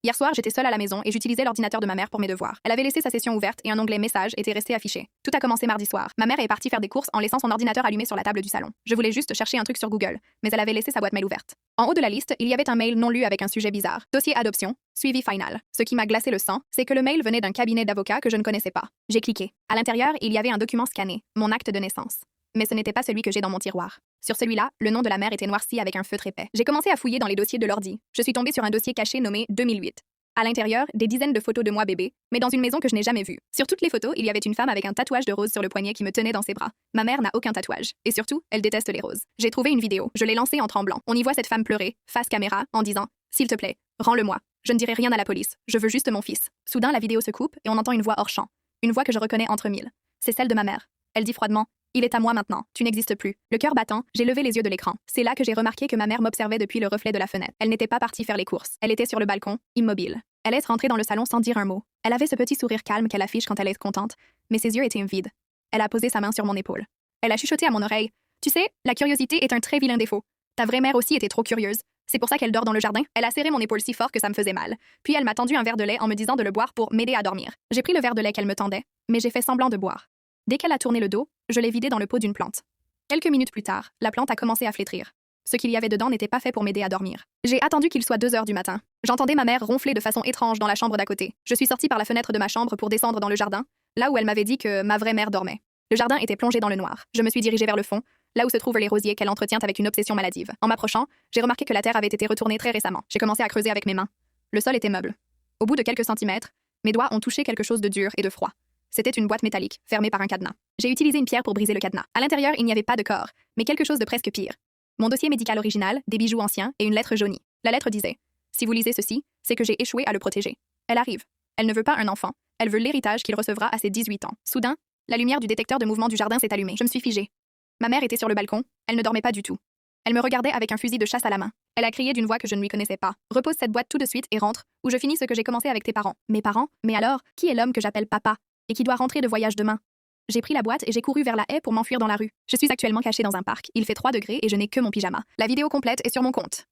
Hier soir, j'étais seule à la maison et j'utilisais l'ordinateur de ma mère pour mes devoirs. Elle avait laissé sa session ouverte et un onglet message était resté affiché. Tout a commencé mardi soir. Ma mère est partie faire des courses en laissant son ordinateur allumé sur la table du salon. Je voulais juste chercher un truc sur Google, mais elle avait laissé sa boîte mail ouverte. En haut de la liste, il y avait un mail non lu avec un sujet bizarre. Dossier adoption, suivi final. Ce qui m'a glacé le sang, c'est que le mail venait d'un cabinet d'avocats que je ne connaissais pas. J'ai cliqué. À l'intérieur, il y avait un document scanné, mon acte de naissance. Mais ce n'était pas celui que j'ai dans mon tiroir. Sur celui-là, le nom de la mère était noirci avec un feutre épais. J'ai commencé à fouiller dans les dossiers de l'ordi. Je suis tombée sur un dossier caché nommé 2008. À l'intérieur, des dizaines de photos de moi bébé, mais dans une maison que je n'ai jamais vue. Sur toutes les photos, il y avait une femme avec un tatouage de rose sur le poignet qui me tenait dans ses bras. Ma mère n'a aucun tatouage. Et surtout, elle déteste les roses. J'ai trouvé une vidéo. Je l'ai lancée en tremblant. On y voit cette femme pleurer, face caméra, en disant « S'il te plaît, rends-le-moi. Je ne dirai rien à la police. Je veux juste mon fils. » Soudain, la vidéo se coupe et on entend une voix hors champ. Une voix que je reconnais entre mille. C'est celle de ma mère. Elle dit froidement « Il est à moi maintenant. Tu n'existes plus. » Le cœur battant, j'ai levé les yeux de l'écran. C'est là que j'ai remarqué que ma mère m'observait depuis le reflet de la fenêtre. Elle n'était pas partie faire les courses. Elle était sur le balcon, immobile. Elle est rentrée dans le salon sans dire un mot. Elle avait ce petit sourire calme qu'elle affiche quand elle est contente, mais ses yeux étaient vides. Elle a posé sa main sur mon épaule. Elle a chuchoté à mon oreille « Tu sais, la curiosité est un très vilain défaut. Ta vraie mère aussi était trop curieuse. C'est pour ça qu'elle dort dans le jardin. » Elle a serré mon épaule si fort que ça me faisait mal. Puis elle m'a tendu un verre de lait en me disant de le boire pour m'aider à dormir. J'ai pris le verre de lait qu'elle me tendait, mais j'ai fait semblant de boire. Dès qu'elle a tourné le dos, je l'ai vidé dans le pot d'une plante. Quelques minutes plus tard, la plante a commencé à flétrir. Ce qu'il y avait dedans n'était pas fait pour m'aider à dormir. J'ai attendu qu'il soit 2 heures du matin. J'entendais ma mère ronfler de façon étrange dans la chambre d'à côté. Je suis sortie par la fenêtre de ma chambre pour descendre dans le jardin, là où elle m'avait dit que ma vraie mère dormait. Le jardin était plongé dans le noir. Je me suis dirigée vers le fond, là où se trouvent les rosiers qu'elle entretient avec une obsession maladive. En m'approchant, j'ai remarqué que la terre avait été retournée très récemment. J'ai commencé à creuser avec mes mains. Le sol était meuble. Au bout de quelques centimètres, mes doigts ont touché quelque chose de dur et de froid. C'était une boîte métallique, fermée par un cadenas. J'ai utilisé une pierre pour briser le cadenas. À l'intérieur, il n'y avait pas de corps, mais quelque chose de presque pire. Mon dossier médical original, des bijoux anciens et une lettre jaunie. La lettre disait « Si vous lisez ceci, c'est que j'ai échoué à le protéger. » Elle arrive. Elle ne veut pas un enfant. Elle veut l'héritage qu'il recevra à ses 18 ans. Soudain, la lumière du détecteur de mouvement du jardin s'est allumée. Je me suis figée. Ma mère était sur le balcon. Elle ne dormait pas du tout. Elle me regardait avec un fusil de chasse à la main. Elle a crié d'une voix que je ne lui connaissais pas. « Repose cette boîte tout de suite et rentre, ou je finis ce que j'ai commencé avec tes parents. » Mes parents? Mais alors, qui est l'homme que j'appelle papa et qui doit rentrer de voyage demain? J'ai pris la boîte et j'ai couru vers la haie pour m'enfuir dans la rue. Je suis actuellement cachée dans un parc. Il fait 3 degrés et je n'ai que mon pyjama. La vidéo complète est sur mon compte.